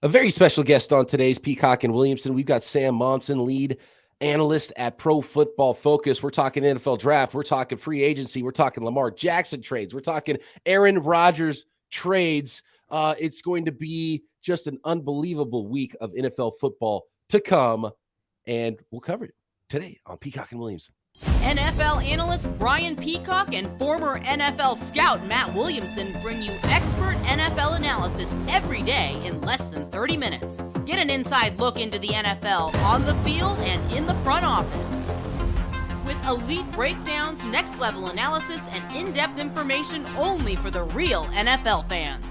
A very special guest on today's Peacock and Williamson. We've got Sam Monson, lead analyst at Pro Football Focus. We're talking NFL draft. We're talking free agency. We're talking Lamar Jackson trades. We're talking Aaron Rodgers trades. It's going to be just an unbelievable week of NFL football to come, and we'll cover it today on Peacock and Williamson. NFL analyst Brian Peacock and former NFL scout Matt Williamson bring you expert NFL analysis every day in less than 30 minutes. Get an inside look into the NFL on the field and in the front office. With elite breakdowns, next-level analysis, and in-depth information only for the real NFL fans.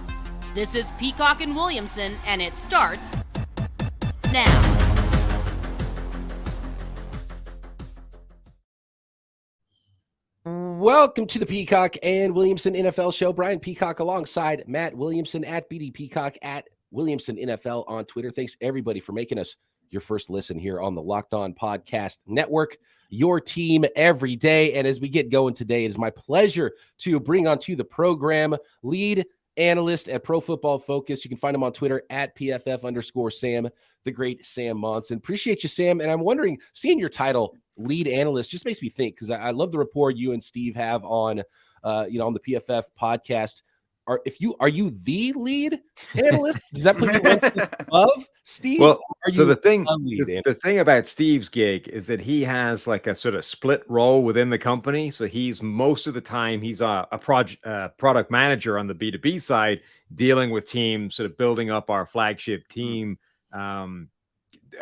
This is Peacock and Williamson, and it starts now. Welcome to the Peacock and Williamson NFL Show. Brian Peacock alongside Matt Williamson at BD Peacock at Williamson NFL on Twitter. Thanks everybody for making us your first listen here on the Locked On Podcast Network, your team every day. And as we get going today, it is my pleasure to bring onto the program lead analyst at Pro Football Focus. You can find him on Twitter at PFF_Sam, the great Sam Monson. Appreciate you, Sam. And I'm wondering, seeing your title, lead analyst, just makes me think, because I love the rapport you and Steve have on, on the PFF podcast. Are you the lead analyst? Does that put you one step above Steve? Well, so the thing about Steve's gig is that he has like a sort of split role within the company. So he's most of the time he's a product manager on the B2B side, dealing with teams, sort of building up our flagship team,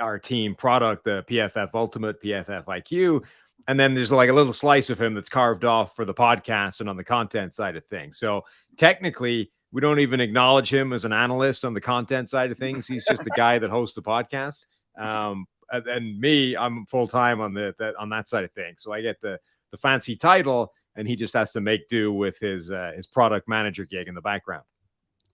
our team product, the PFF Ultimate, PFF IQ. And then there's like a little slice of him that's carved off for the podcast and on the content side of things. So technically, we don't even acknowledge him as an analyst on the content side of things. He's just the guy that hosts the podcast. And me, I'm full time on that side of things. So I get the fancy title, and he just has to make do with his product manager gig in the background.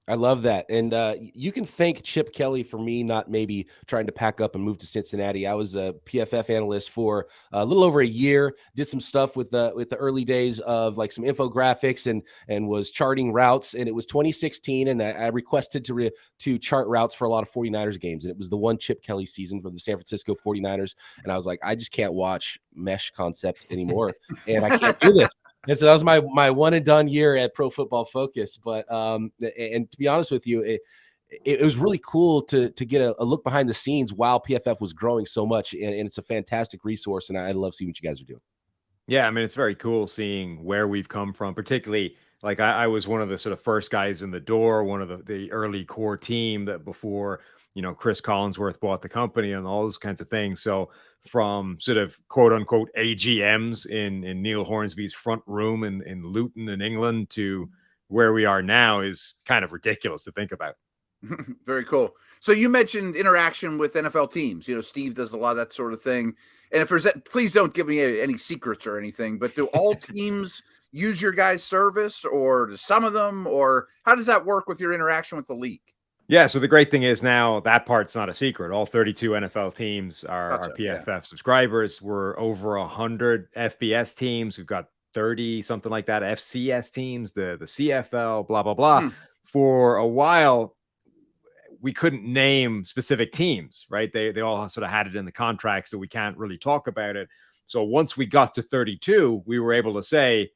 I love that. And you can thank Chip Kelly for me not maybe trying to pack up and move to Cincinnati. I was a PFF analyst for a little over a year, did some stuff with the early days of like some infographics and was charting routes. And it was 2016, and I requested to chart routes for a lot of 49ers games. And it was the one Chip Kelly season for the San Francisco 49ers. And I was like, I just can't watch mesh concept anymore. And I can't do this. And so that was my one and done year at Pro Football Focus. But and to be honest with you, it was really cool to get a look behind the scenes while PFF was growing so much. And it's a fantastic resource. And I love seeing what you guys are doing. Yeah, I mean, it's very cool seeing where we've come from, particularly like I was one of the sort of first guys in the door, one of the early core team that before, Chris Collinsworth bought the company and all those kinds of things. So from sort of quote unquote AGMs in Neil Hornsby's front room in Luton in England to where we are now is kind of ridiculous to think about. Very cool. So you mentioned interaction with NFL teams. Steve does a lot of that sort of thing. And if there's please don't give me any secrets or anything, but do all teams use your guys' service, or do some of them, or how does that work with your interaction with the league? Yeah, so the great thing is now that part's not a secret. All 32 NFL teams are PFF subscribers. We're over 100 FBS teams. We've got 30, something like that, FCS teams, the CFL, blah, blah, blah. For a while, we couldn't name specific teams, right? They all sort of had it in the contract, so we can't really talk about it. So once we got to 32, we were able to say,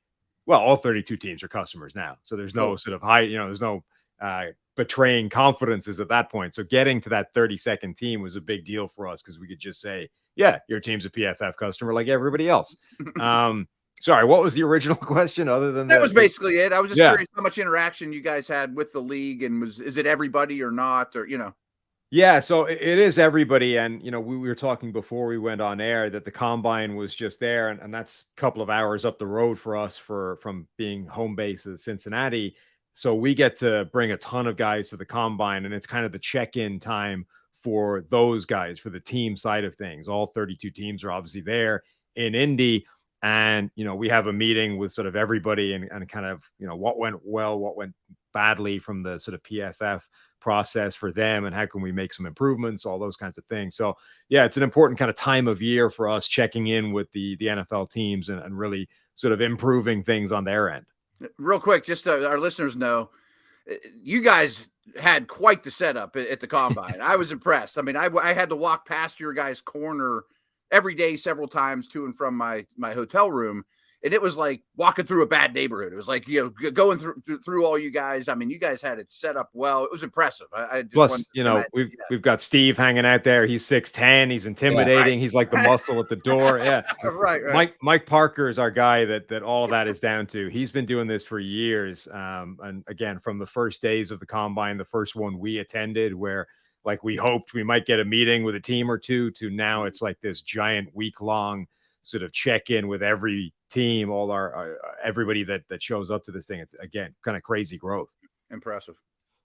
well, all 32 teams are customers now. So there's no sort of there's no betraying confidences at that point. So getting to that 32nd team was a big deal for us because we could just say, yeah, your team's a PFF customer like everybody else. Sorry, what was the original question other than that? Was basically it. I was just curious how much interaction you guys had with the league, and is it everybody or not, or Yeah, so it is everybody. And, we were talking before we went on air that the combine was just there. And that's a couple of hours up the road for us from being home base at Cincinnati. So we get to bring a ton of guys to the combine, and it's kind of the check-in time for those guys, for the team side of things. All 32 teams are obviously there in Indy. And, we have a meeting with sort of everybody and kind of, what went well, what went badly from the sort of PFF process for them, and how can we make some improvements, all those kinds of things. So, yeah, it's an important kind of time of year for us checking in with the NFL teams and really sort of improving things on their end. Real quick, just so our listeners know, you guys had quite the setup at the combine. I was impressed. I mean, I had to walk past your guys' corner every day, several times to and from my hotel room. And it was like walking through a bad neighborhood. It was like, going through all you guys. I mean, you guys had it set up well. It was impressive. I just Plus, we've got Steve hanging out there. He's 6'10". He's intimidating. Yeah, right. He's like the muscle at the door. Yeah. right. Mike Parker is our guy that all of that is down to. He's been doing this for years. And again, from the first days of the combine, the first one we attended where like we hoped we might get a meeting with a team or two to now it's like this giant week-long sort of check-in with every team, all our everybody that shows up to this thing. It's again kind of crazy growth. Impressive.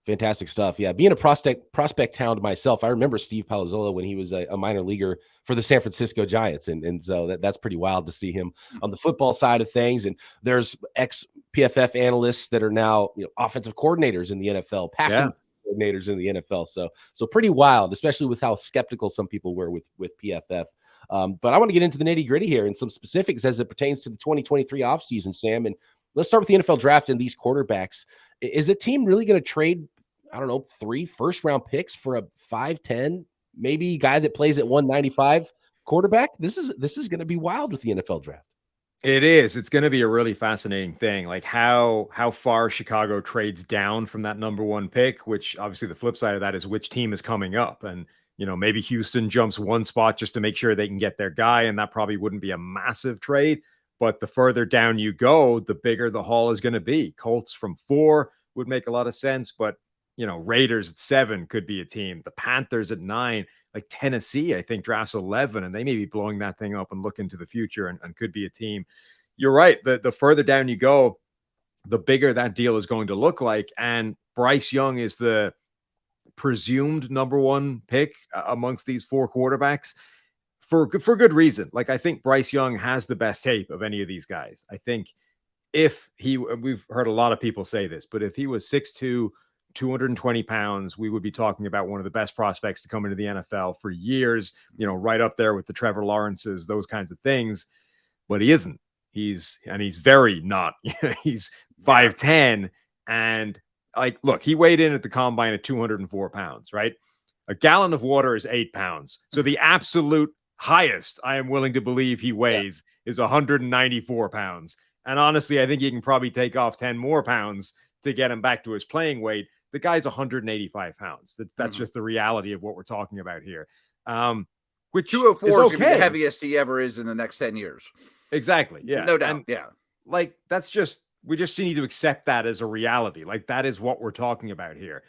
Fantastic stuff. Yeah, being a prospect hound myself, I remember Steve Palazzolo when he was a minor leaguer for the San Francisco Giants, and so that's pretty wild to see him on the football side of things. And there's ex PFF analysts that are now offensive coordinators in the NFL, passing coordinators in the NFL. So pretty wild, especially with how skeptical some people were with PFF. But I want to get into the nitty gritty here and some specifics as it pertains to the 2023 offseason, Sam. And let's start with the NFL draft and these quarterbacks. Is a team really going to trade, 3 first-round picks for a 5'10", maybe guy that plays at 195 quarterback? This is going to be wild with the NFL draft. It is. It's going to be a really fascinating thing, like how far Chicago trades down from that number 1 pick, which obviously the flip side of that is which team is coming up. And maybe Houston jumps 1 spot just to make sure they can get their guy, and that probably wouldn't be a massive trade. But the further down you go, the bigger the haul is going to be. Colts from 4 would make a lot of sense, but Raiders at 7 could be a team. The Panthers at 9, like Tennessee, I think drafts 11, and they may be blowing that thing up and look into the future and could be a team. You're right. The further down you go, the bigger that deal is going to look like. And Bryce Young is the presumed number 1 pick amongst these 4 quarterbacks for good reason. Like, I think Bryce Young has the best tape of any of these guys. I think we've heard a lot of people say this, but if he was 6'2", 220 pounds, we would be talking about one of the best prospects to come into the NFL for years, right up there with the Trevor Lawrences, those kinds of things. But he isn't. He's very not. He's 5'10", and look, he weighed in at the combine at 204 pounds, right? A gallon of water is 8 pounds. So the absolute highest I am willing to believe he weighs is 194 pounds. And honestly, I think he can probably take off 10 more pounds to get him back to his playing weight. The guy's 185 pounds. That's just the reality of what we're talking about here. Which 204 is going to be the heaviest he ever is in the next 10 years. Exactly. Yeah. No doubt. And, we just need to accept that as a reality. Like, that is what we're talking about here.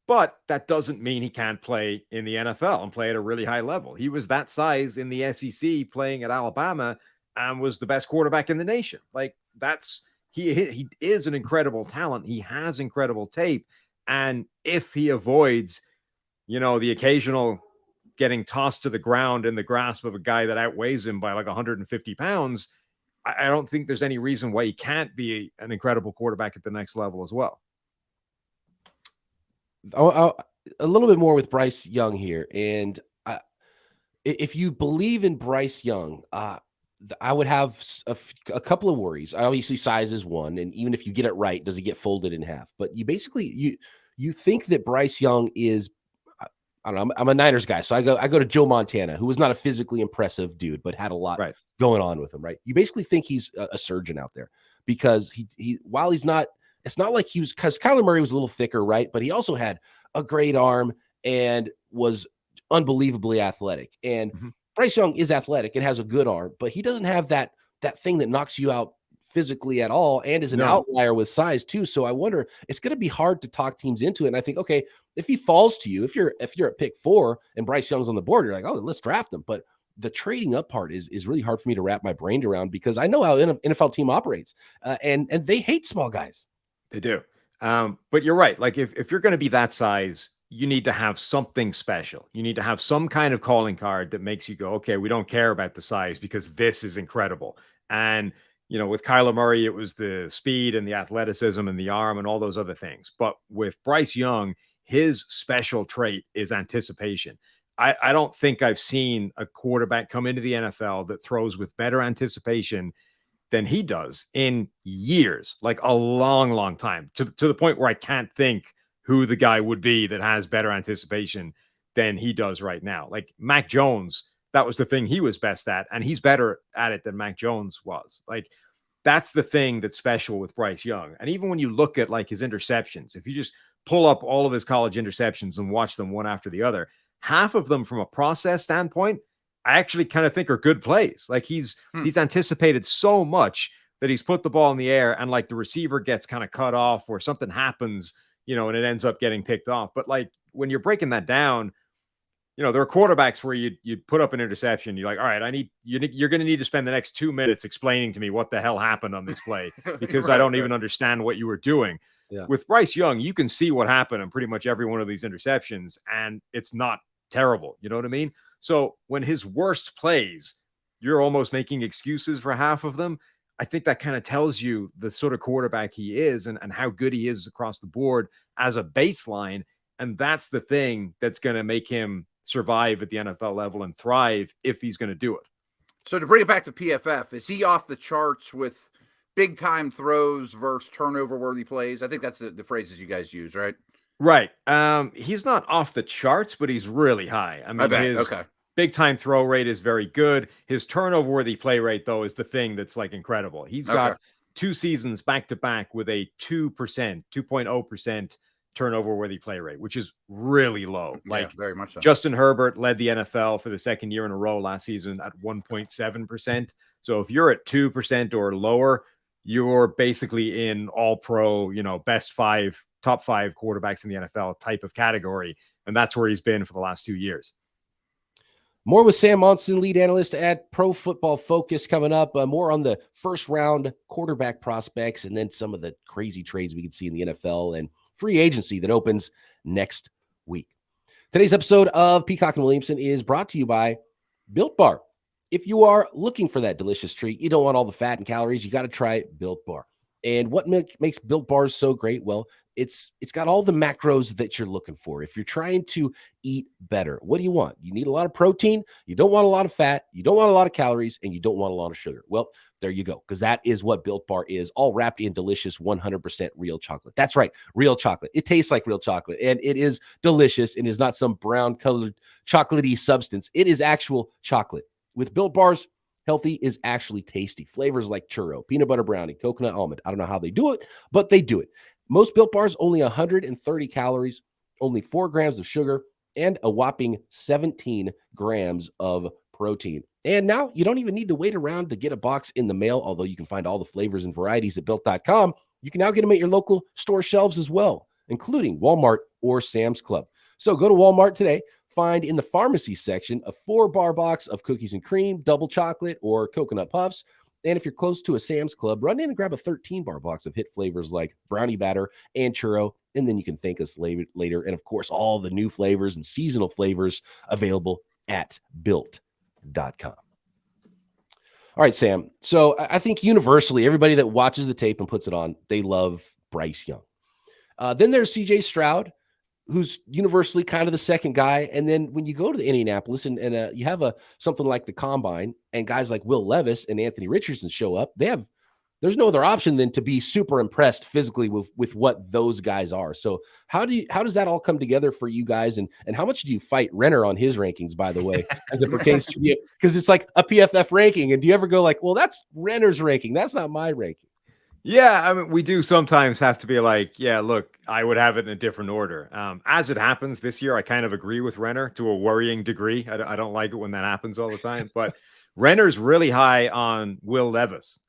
But that doesn't mean he can't play in the NFL and play at a really high level. He was that size in the SEC playing at Alabama and was the best quarterback in the nation. Like, he is an incredible talent. He has incredible tape. And if he avoids, the occasional getting tossed to the ground in the grasp of a guy that outweighs him by like 150 pounds, I don't think there's any reason why he can't be an incredible quarterback at the next level as well. A little bit more with Bryce Young here. And if you believe in Bryce Young, I would have a couple of worries. Obviously, size is one. And even if you get it right, does he get folded in half? But you think that Bryce Young is, I don't know, I'm a Niners guy. So I go to Joe Montana, who was not a physically impressive dude, but had a lot going on with him, right? You basically think he's a surgeon out there because while he's not, it's not like he was, because Kyler Murray was a little thicker, right? But he also had a great arm and was unbelievably athletic. And Bryce Young is athletic and has a good arm, but he doesn't have that thing that knocks you out physically at all, and is an outlier with size too. So I wonder, it's going to be hard to talk teams into it. And I think, okay, if he falls to you, if you're at pick 4 and Bryce Young's on the board, you're like, oh, let's draft him. But the trading up part is really hard for me to wrap my brain around, because I know how an NFL team operates, and they hate small guys. They do. But you're right. Like, if you're going to be that size, you need to have something special. You need to have some kind of calling card that makes you go, okay, we don't care about the size because this is incredible. And, with Kyler Murray, it was the speed and the athleticism and the arm and all those other things. But with Bryce Young, his special trait is anticipation. I don't think I've seen a quarterback come into the NFL that throws with better anticipation than he does in years, like a long, long time, to the point where I can't think who the guy would be that has better anticipation than he does right now. Like Mac Jones, that was the thing he was best at, and he's better at it than Mac Jones was. Like, that's the thing that's special with Bryce Young. And even when you look at like his interceptions, if you just pull up all of his college interceptions and watch them one after the other, half of them from a process standpoint, I actually kind of think are good plays. Like he's anticipated so much that he's put the ball in the air and like the receiver gets kind of cut off or something happens, and it ends up getting picked off. But like when you're breaking that down, there are quarterbacks where you put up an interception. You're like, all right, you're going to need to spend the next 2 minutes explaining to me what the hell happened on this play because I don't even understand what you were doing. Yeah. With Bryce Young, you can see what happened on pretty much every one of these interceptions, and it's not terrible. You know what I mean? So when his worst plays, you're almost making excuses for half of them. I think that kind of tells you the sort of quarterback he is and how good he is across the board as a baseline. And that's the thing that's going to make him survive at the NFL level and thrive if he's going to do it. So to bring it back to PFF, is he off the charts with big time throws versus turnover worthy plays? I think that's the phrases you guys use, right? Right. He's not off the charts, but he's really high. I mean, his big time throw rate is very good. His turnover worthy play rate, though, is the thing that's like incredible. He's got 2 seasons back to back with a 2.0% turnover worthy play rate, which is really low. Like very much so. Justin Herbert led the NFL for the second year in a row last season at 1.7%. So if you're at 2% or lower, you're basically in all pro, top 5 quarterbacks in the NFL type of category. And that's where he's been for the last 2 years. More with Sam Monson, lead analyst at Pro Football Focus, coming up. More on the first round quarterback prospects and then some of the crazy trades we can see in the NFL and free agency that opens next week. Today's episode of Peacock and Williamson is brought to you by Built Bar. If you are looking for that delicious treat, you don't want all the fat and calories, you got to try Built Bar. And what makes Built Bars so great? Well, it's got all the macros that you're looking for. If you're trying to eat better, what do you want? You need a lot of protein, you don't want a lot of fat, you don't want a lot of calories, and you don't want a lot of sugar. Well, there you go, because that is what Built Bar is, all wrapped in delicious 100% real chocolate. That's right, real chocolate. It tastes like real chocolate, and it is delicious and is not some brown-colored chocolatey substance. It is actual chocolate. With Built Bars, healthy is actually tasty. Flavors like churro, peanut butter brownie, coconut almond. I don't know how they do it, but they do it. Most Built Bars, only 130 calories, only 4 grams of sugar, and a whopping 17 grams of protein. And now you don't even need to wait around to get a box in the mail, although you can find all the flavors and varieties at Built.com. You can now get them at your local store shelves as well, including Walmart or Sam's Club. So go to Walmart today, find in the pharmacy section a 4-bar box of cookies and cream, double chocolate, or coconut puffs. And if you're close to a Sam's Club, run in and grab a 13-bar box of hit flavors like brownie batter and churro. And then you can thank us later. And of course, all the new flavors and seasonal flavors available at Built.com. All right, Sam. So I think universally, everybody that watches the tape and puts it on, they love Bryce Young. Then there's CJ Stroud, who's universally kind of the second guy. And then when you go to Indianapolis and you have something like the Combine and guys like Will Levis and Anthony Richardson show up, there's no other option than to be super impressed physically with what those guys are. So how does that all come together for you guys? And how much do you fight Renner on his rankings, by the way, as it pertains to you? Because it's like a PFF ranking. And do you ever go like, well, that's Renner's ranking, that's not my ranking? Yeah, I mean, we do sometimes have to be like, yeah, look, I would have it in a different order. As it happens this year, I kind of agree with Renner to a worrying degree. I don't like it when that happens all the time, but Renner's really high on Will Levis,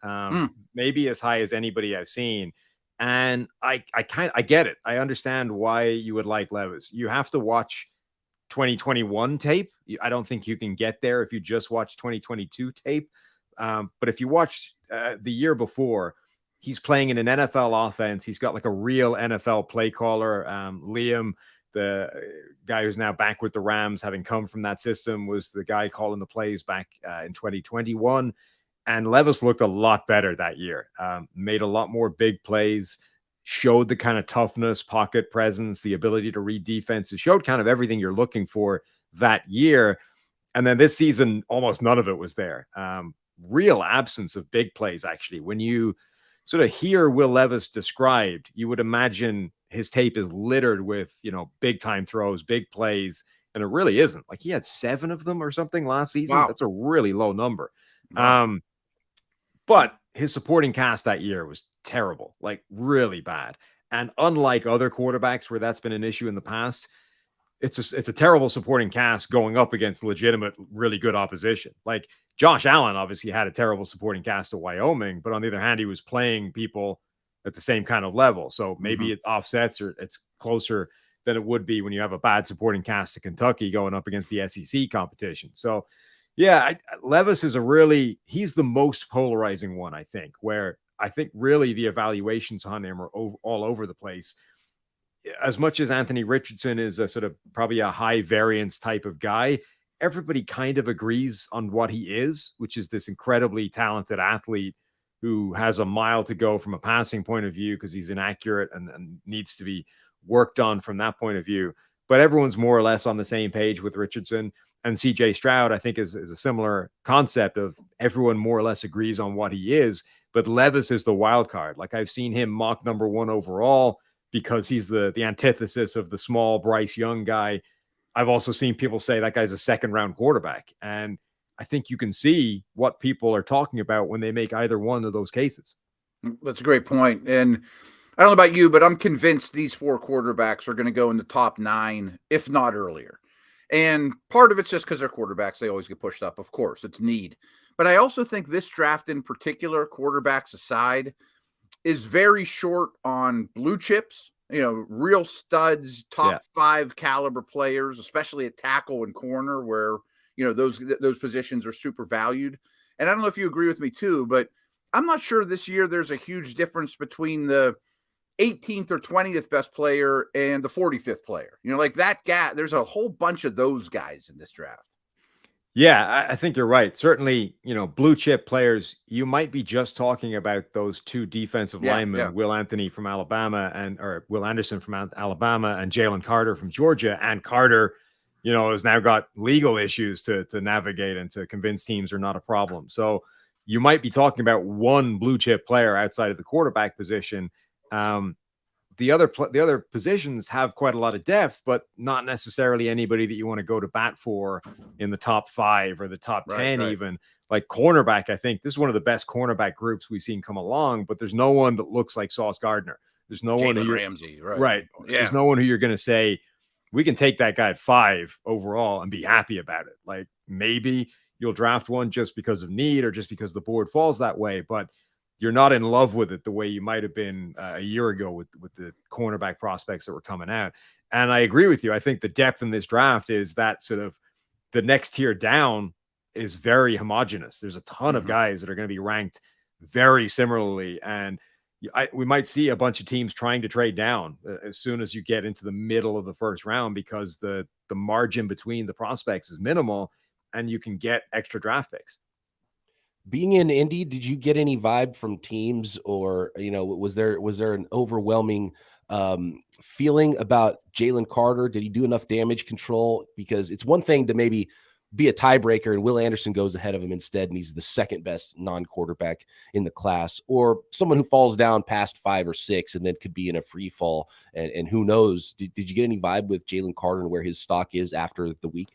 maybe as high as anybody I've seen. And I get it. I understand why you would like Levis. You have to watch 2021 tape. I don't think you can get there if you just watch 2022 tape. But if you watch the year before, he's playing in an NFL offense. He's got like a real NFL play caller. Liam, the guy who's now back with the Rams, having come from that system, was the guy calling the plays back in 2021. And Levis looked a lot better that year, made a lot more big plays, showed the kind of toughness, pocket presence, the ability to read defenses, showed kind of everything you're looking for that year. And then this season, almost none of it was there. Real absence of big plays, actually. When you sort of hear Will Levis described, you would imagine his tape is littered with, big time throws, big plays. And it really isn't. Like, he had 7 of them or something last season. Wow. That's a really low number. Wow. But his supporting cast that year was terrible, like really bad. And unlike other quarterbacks where that's been an issue in the past, it's a terrible supporting cast going up against legitimate, really good opposition. Like, Josh Allen obviously had a terrible supporting cast at Wyoming, but on the other hand, he was playing people at the same kind of level. So maybe it offsets, or it's closer than it would be when you have a bad supporting cast to Kentucky going up against the SEC competition. So yeah, Levis is he's the most polarizing one, I think, where I think really the evaluations on him are all over the place. As much as Anthony Richardson is a sort of probably a high variance type of guy, everybody kind of agrees on what he is, which is this incredibly talented athlete who has a mile to go from a passing point of view because he's inaccurate and needs to be worked on from that point of view. But everyone's more or less on the same page with Richardson. And CJ Stroud, I think, is a similar concept of everyone more or less agrees on what he is. But Levis is the wild card. Like, I've seen him mock number 1 overall because he's the antithesis of the small Bryce Young guy. I've also seen people say that guy's a 2nd-round quarterback. And I think you can see what people are talking about when they make either one of those cases. That's a great point. And I don't know about you, but I'm convinced these 4 quarterbacks are going to go in the top 9, if not earlier. And part of it's just because they're quarterbacks. They always get pushed up. Of course, it's need. But I also think this draft in particular, quarterbacks aside, is very short on blue chips, real studs, top 5 caliber players, especially at tackle and corner where, those positions are super valued. And I don't know if you agree with me too, but I'm not sure this year there's a huge difference between the 18th or 20th best player and the 45th player. Like that guy, there's a whole bunch of those guys in this draft. Yeah, I think you're right. Certainly, blue chip players, you might be just talking about those 2 defensive linemen, Will Anderson from Alabama and Jalen Carter from Georgia. And Carter, has now got legal issues to navigate and to convince teams are not a problem. So you might be talking about 1 blue chip player outside of the quarterback position. The other positions have quite a lot of depth, but not necessarily anybody that you want to go to bat for in the top 5 or the top 10, even. Like cornerback, I think this is one of the best cornerback groups we've seen come along, but there's no one that looks like Sauce Gardner. There's no one who Ramsey, right. Yeah. There's no one who you're going to say, we can take that guy at 5 overall and be happy about it. Like, maybe you'll draft one just because of need or just because the board falls that way, but you're not in love with it the way you might have been a year ago with the cornerback prospects that were coming out. And I agree with you. I think the depth in this draft is that sort of the next tier down is very homogenous. There's a ton of guys that are going to be ranked very similarly. And we might see a bunch of teams trying to trade down as soon as you get into the middle of the first round, because the margin between the prospects is minimal and you can get extra draft picks. Being in Indy, did you get any vibe from teams, or was there an overwhelming feeling about Jalen Carter? Did he do enough damage control? Because it's one thing to maybe be a tiebreaker and Will Anderson goes ahead of him instead, and he's the 2nd best non-quarterback in the class, or someone who falls down past 5 or 6 and then could be in a free fall. And who knows? Did you get any vibe with Jalen Carter and where his stock is after the week?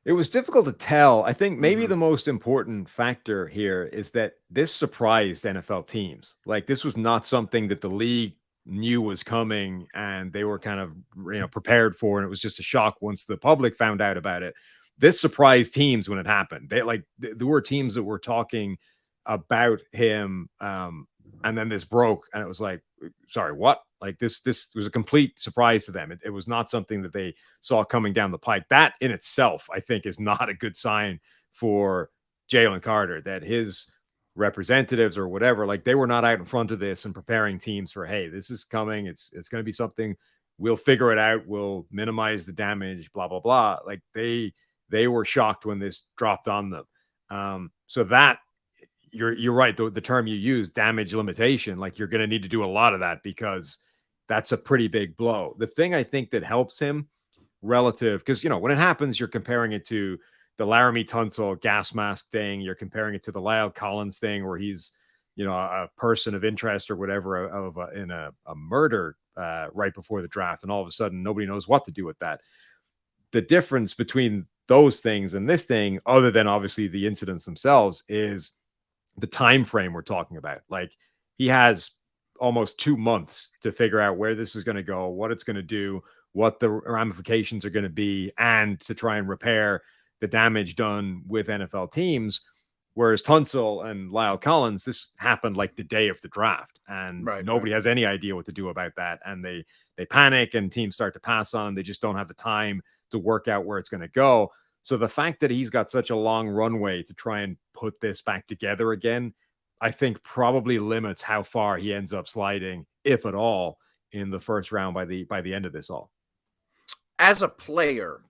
It was difficult to tell. I think maybe the most important factor here is that this surprised NFL teams. Like, this was not something that the league knew was coming and they were kind of, prepared for. And it was just a shock once the public found out about it. This surprised teams when it happened. There were teams that were talking about him. And then this broke and it was like, sorry, what? Like this was a complete surprise to them. It was not something that they saw coming down the pike. That in itself, I think, is not a good sign for Jalen Carter, that his representatives or whatever, like, they were not out in front of this and preparing teams for, hey, this is coming. It's going to be something. We'll figure it out. We'll minimize the damage, blah, blah, blah. Like they were shocked when this dropped on them. So that, you're right. The term you use, damage limitation, like, you're going to need to do a lot of that because that's a pretty big blow. The thing I think that helps him relative, because, when it happens, you're comparing it to the Laramie Tunsil gas mask thing. You're comparing it to the Lyle Collins thing where he's, a person of interest or whatever in a murder right before the draft, and all of a sudden nobody knows what to do with that. The difference between those things and this thing, other than obviously the incidents themselves, is the time frame we're talking about. Like, he has almost 2 months to figure out where this is going to go, what it's going to do, what the ramifications are going to be, and to try and repair the damage done with NFL teams. Whereas Tunsil and Lyle Collins, this happened like the day of the draft, and nobody has any idea what to do about that. And they panic, and teams start to pass on them. They just don't have the time to work out where it's going to go. So the fact that he's got such a long runway to try and put this back together again, I think probably limits how far he ends up sliding, if at all, in the first round by the end of this all. As a player,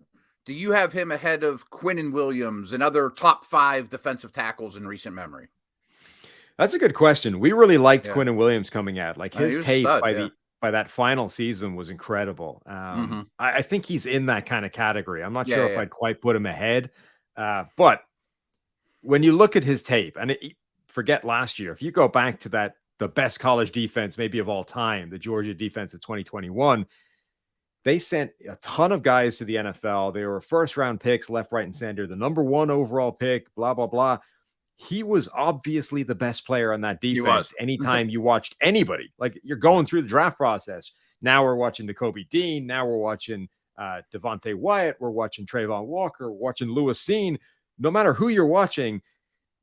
do you have him ahead of Quinnen Williams and other top 5 defensive tackles in recent memory? That's a good question. We really liked Quinnen Williams coming out. Like, his tape by that final season was incredible. I think he's in that kind of category. I'm not sure if I'd quite put him ahead. But when you look at his tape, and forget last year, if you go back to the best college defense maybe of all time, the Georgia defense of 2021, they sent a ton of guys to the NFL. They were first round picks, left, right, and center, the number 1 overall pick, blah, blah, blah. He was obviously the best player on that defense. Anytime you watched anybody, like, you're going through the draft process. Now we're watching Nakobe Dean. Now we're watching Devontae Wyatt. We're watching Trayvon Walker. We're watching Lewis Seen. No matter who you're watching,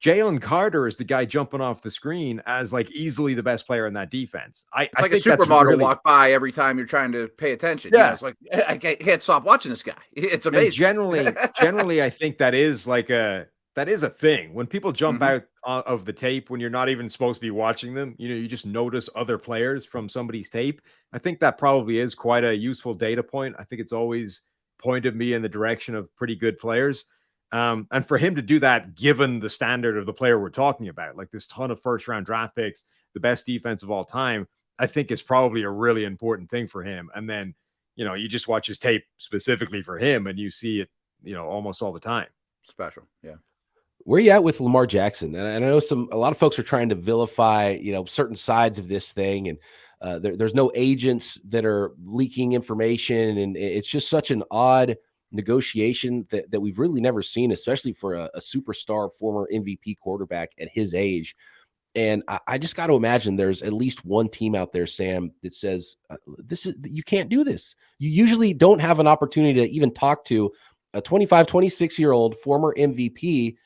Jalen Carter is the guy jumping off the screen as like easily the best player in that defense. I like think a supermodel walk by every time you're trying to pay attention. Yeah. You know, it's like, I can't stop watching this guy. It's amazing. And generally, I think that is a thing. When people jump out of the tape, when you're not even supposed to be watching them, you just notice other players from somebody's tape. I think that probably is quite a useful data point. I think it's always pointed me in the direction of pretty good players. And for him to do that, given the standard of the player we're talking about, like this ton of first round draft picks, the best defense of all time, I think is probably a really important thing for him. And then, you just watch his tape specifically for him and you see it, almost all the time. Special. Yeah. Where are you at with Lamar Jackson? And I know a lot of folks are trying to vilify, certain sides of this thing. And there's no agents that are leaking information. And it's just such an odd negotiation that we've really never seen, especially for a superstar former MVP quarterback at his age. And I just got to imagine there's at least one team out there, Sam, that says you can't do this. You usually don't have an opportunity to even talk to a 25, 26-year-old former MVP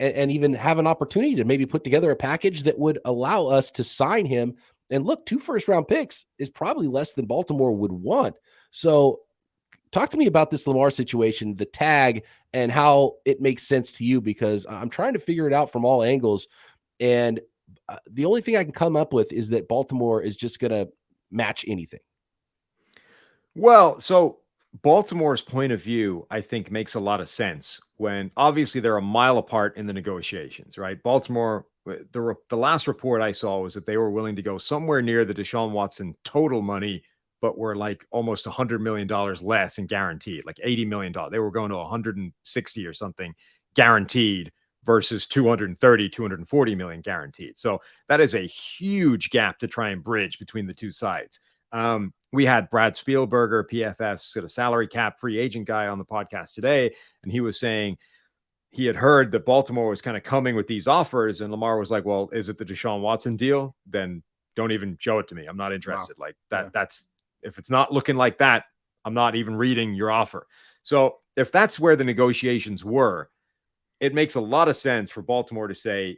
and even have an opportunity to maybe put together a package that would allow us to sign him. And look, 2 first-round picks is probably less than Baltimore would want. So talk to me about this Lamar situation, the tag, and how it makes sense to you, because I'm trying to figure it out from all angles. And the only thing I can come up with is that Baltimore is just going to match anything. Well, so Baltimore's point of view, I think, makes a lot of sense when obviously they're a mile apart in the negotiations, right? Baltimore, the last report I saw was that they were willing to go somewhere near the Deshaun Watson total money, but were like almost $100 million less in guaranteed, like $80 million. They were going to 160 or something guaranteed versus 240 million guaranteed. So that is a huge gap to try and bridge between the two sides. We had Brad Spielberger, PFF's sort of salary cap free agent guy, on the podcast today, and he was saying he had heard that Baltimore was kind of coming with these offers, and Lamar was like, well, is it the Deshaun Watson deal? Then don't even show it to me. I'm not interested. Wow. Like that. Yeah. That's, if it's not looking like that, I'm not even reading your offer. So if that's where the negotiations were, it makes a lot of sense for Baltimore to say,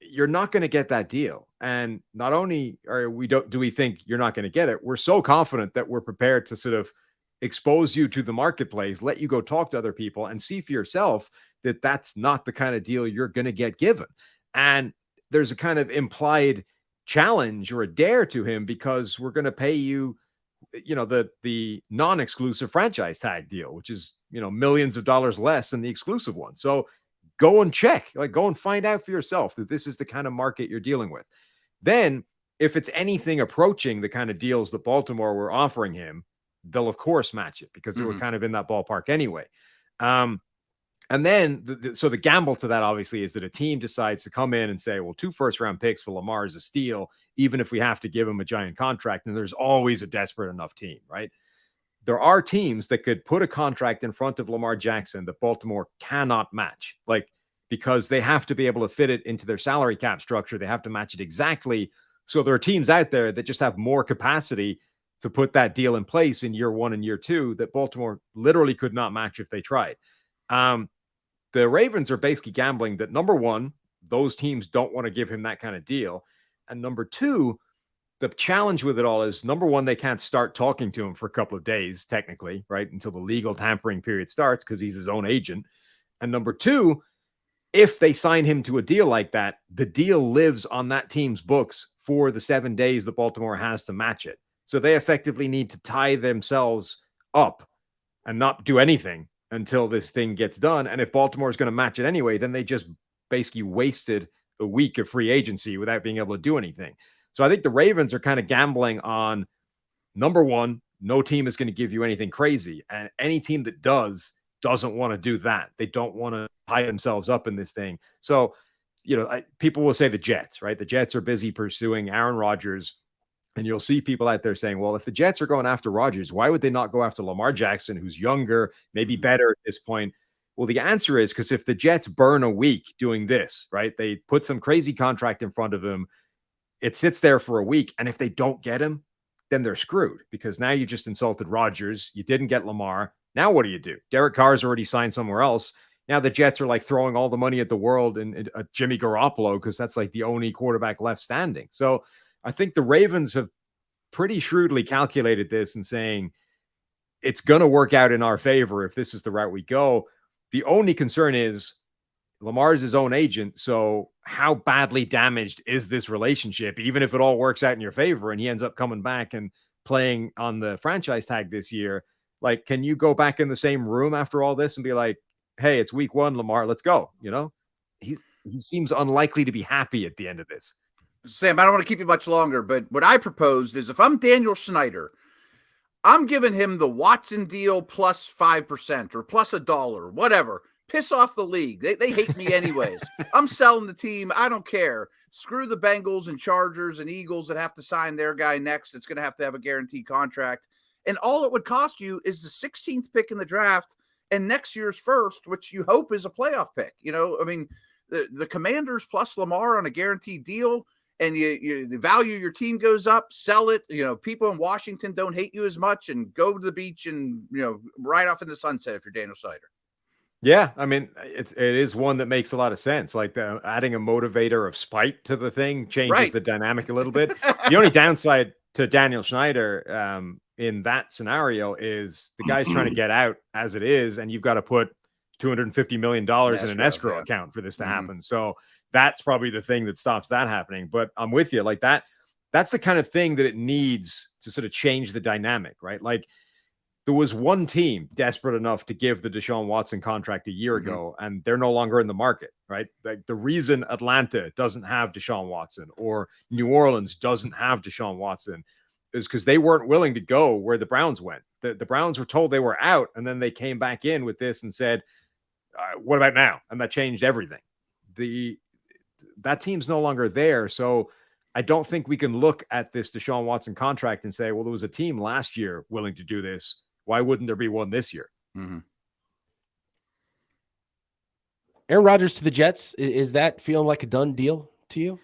you're not going to get that deal. And not only do we think you're not going to get it, we're so confident that we're prepared to sort of expose you to the marketplace, let you go talk to other people and see for yourself that that's not the kind of deal you're going to get given. And there's a kind of implied challenge or a dare to him, because we're going to pay you, the non-exclusive franchise tag deal, which is, millions of dollars less than the exclusive one. So go and check, go and find out for yourself that this is the kind of market you're dealing with. Then if it's anything approaching the kind of deals that Baltimore were offering him, they'll of course match it, because they were kind of in that ballpark anyway. And then, so the gamble to that obviously is that a team decides to come in and say, well, 2 first-round picks for Lamar is a steal, even if we have to give him a giant contract. And there's always a desperate enough team, right? There are teams that could put a contract in front of Lamar Jackson that Baltimore cannot match, like, because they have to be able to fit it into their salary cap structure. They have to match it exactly. So there are teams out there that just have more capacity to put that deal in place in year 1 and year 2 that Baltimore literally could not match if they tried. The Ravens are basically gambling that, number one, those teams don't want to give him that kind of deal. And number two, the challenge with it all is, number one, they can't start talking to him for a couple of days, technically, right? Until the legal tampering period starts, because he's his own agent. And number two, if they sign him to a deal like that, the deal lives on that team's books for the 7 days that Baltimore has to match it. So they effectively need to tie themselves up and not do anything until this thing gets done. And if Baltimore is going to match it anyway, then they just basically wasted a week of free agency without being able to do anything. So I think the Ravens are kind of gambling on, number one, no team is going to give you anything crazy. And any team that doesn't want to do that. They don't want to tie themselves up in this thing. So, people will say the Jets, right? The Jets are busy pursuing Aaron Rodgers. And you'll see people out there saying, well, if the Jets are going after Rodgers, why would they not go after Lamar Jackson, who's younger, maybe better at this point? Well, the answer is because if the Jets burn a week doing this, right, they put some crazy contract in front of him, it sits there for a week. And if they don't get him, then they're screwed, because now you just insulted Rodgers. You didn't get Lamar. Now what do? Derek Carr's already signed somewhere else. Now the Jets are like throwing all the money at the world and Jimmy Garoppolo, because that's like the only quarterback left standing. So I think the Ravens have pretty shrewdly calculated this and saying it's going to work out in our favor if this is the route we go. The only concern is Lamar's his own agent. So how badly damaged is this relationship, even if it all works out in your favor and he ends up coming back and playing on the franchise tag this year? Like, can you go back in the same room after all this and be like, hey, it's week 1, Lamar, let's go. He seems unlikely to be happy at the end of this. Sam, I don't want to keep you much longer, but what I proposed is, if I'm Daniel Snyder, I'm giving him the Watson deal plus 5% or plus $1, whatever. Piss off the league. They hate me anyways. I'm selling the team. I don't care. Screw the Bengals and Chargers and Eagles that have to sign their guy next. It's going to have a guaranteed contract. And all it would cost you is the 16th pick in the draft and next year's first, which you hope is a playoff pick. The Commanders plus Lamar on a guaranteed deal, and the value of your team goes up, sell it. People in Washington don't hate you as much, and go to the beach and, ride off in the sunset if you're Daniel Snyder. Yeah, I mean, it is one that makes a lot of sense. Like adding a motivator of spite to the thing changes the dynamic a little bit. The only downside to Daniel Snyder in that scenario is the guy's trying to get out as it is, and you've got to put $250 million in an escrow account for this to happen. So that's probably the thing that stops that happening. But I'm with you. Like that's the kind of thing that it needs to sort of change the dynamic, right? Like, there was one team desperate enough to give the Deshaun Watson contract a year ago, and they're no longer in the market, right? Like, the reason Atlanta doesn't have Deshaun Watson or New Orleans doesn't have Deshaun Watson is because they weren't willing to go where the Browns went. The Browns were told they were out, and then they came back in with this and said, what about now? And that changed everything. That team's no longer there. So I don't think we can look at this Deshaun Watson contract and say, well, there was a team last year willing to do this. Why wouldn't there be one this year? Aaron Rodgers to the Jets, is that feeling like a done deal to you?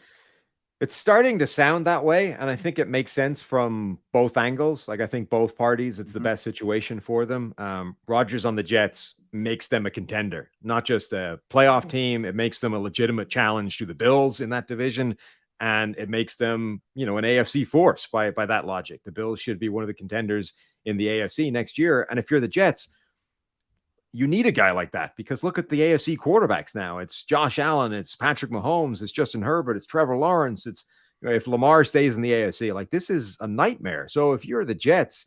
It's starting to sound that way, and I think it makes sense from both angles. Like, I think both parties, it's the best situation for them. Rodgers on the Jets makes them a contender, not just a playoff team. It makes them a legitimate challenge to the Bills in that division, and it makes them, an AFC force by that logic. The Bills should be one of the contenders in the AFC next year. And if you're the Jets, you need a guy like that, because look at the AFC quarterbacks now. It's Josh Allen, it's Patrick Mahomes, it's Justin Herbert, it's Trevor Lawrence. It's, if Lamar stays in the AFC, like, this is a nightmare. So if you're the Jets,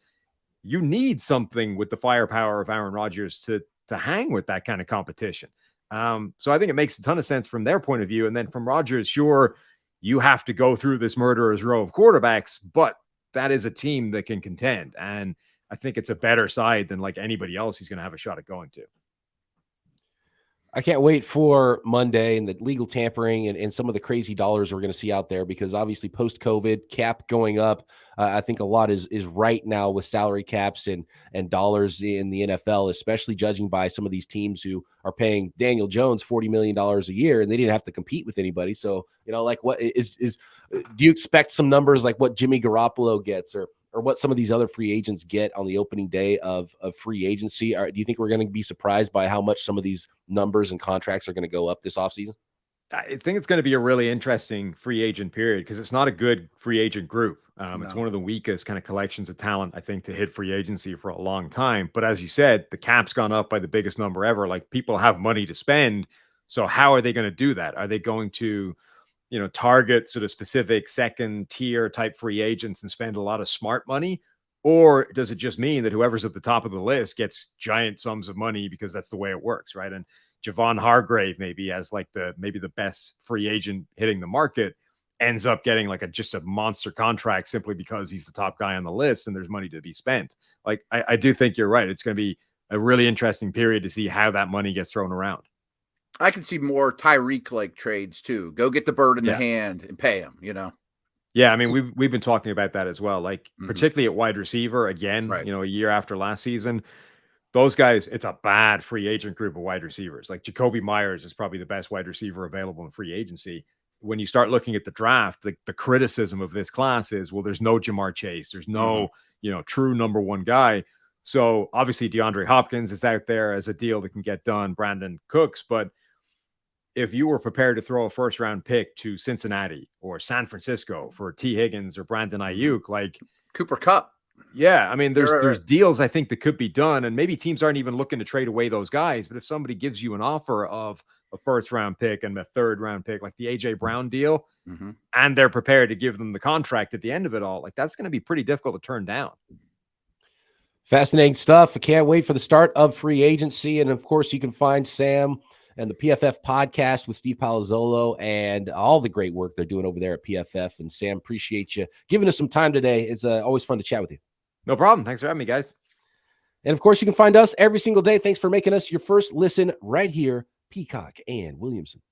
you need something with the firepower of Aaron Rodgers to hang with that kind of competition. So I think it makes a ton of sense from their point of view. And then from Rodgers, sure, you have to go through this murderer's row of quarterbacks, but that is a team that can contend. And I think it's a better side than like anybody else he's going to have a shot at going to. I can't wait for Monday and the legal tampering and some of the crazy dollars we're going to see out there, because obviously post-COVID, cap going up. I think a lot is right now with salary caps and dollars in the NFL, especially judging by some of these teams who are paying Daniel Jones $40 million a year, and they didn't have to compete with anybody. So, like what is do you expect some numbers like what Jimmy Garoppolo gets, or what some of these other free agents get on the opening day of free agency? Do you think we're going to be surprised by how much some of these numbers and contracts are going to go up this offseason? I think it's going to be a really interesting free agent period, because it's not a good free agent group. It's one of the weakest kind of collections of talent, I think, to hit free agency for a long time. But as you said, the cap's gone up by the biggest number ever. Like, people have money to spend. So how are they going to do that? Are they going to, target sort of specific second tier type free agents and spend a lot of smart money? Or does it just mean that whoever's at the top of the list gets giant sums of money because that's the way it works, right? And Javon Hargrave, maybe as like the best free agent hitting the market, ends up getting like just a monster contract simply because he's the top guy on the list and there's money to be spent. Like, I do think you're right. It's going to be a really interesting period to see how that money gets thrown around. I can see more Tyreek-like trades too. Go get the bird in the hand and pay him, Yeah, I mean, we've been talking about that as well. Like, particularly at wide receiver, again, right. A year after last season, those guys, it's a bad free agent group of wide receivers. Like, Jacoby Myers is probably the best wide receiver available in free agency. When you start looking at the draft, like, the criticism of this class is, well, there's no Jamar Chase, there's no, true number one guy. So obviously DeAndre Hopkins is out there as a deal that can get done, Brandon Cooks, but if you were prepared to throw a first round pick to Cincinnati or San Francisco for T. Higgins or Brandon Ayuk, like Cooper Kupp. Yeah. I mean, there's deals I think that could be done, and maybe teams aren't even looking to trade away those guys. But if somebody gives you an offer of a first round pick and a third round pick, like the AJ Brown deal, and they're prepared to give them the contract at the end of it all, like, that's going to be pretty difficult to turn down. Fascinating stuff. I can't wait for the start of free agency. And of course, you can find Sam and the PFF podcast with Steve Palazzolo and all the great work they're doing over there at PFF. And Sam, appreciate you giving us some time today. It's always fun to chat with you. No problem. Thanks for having me, guys. And of course, you can find us every single day. Thanks for making us your first listen right here, Peacock and Williamson.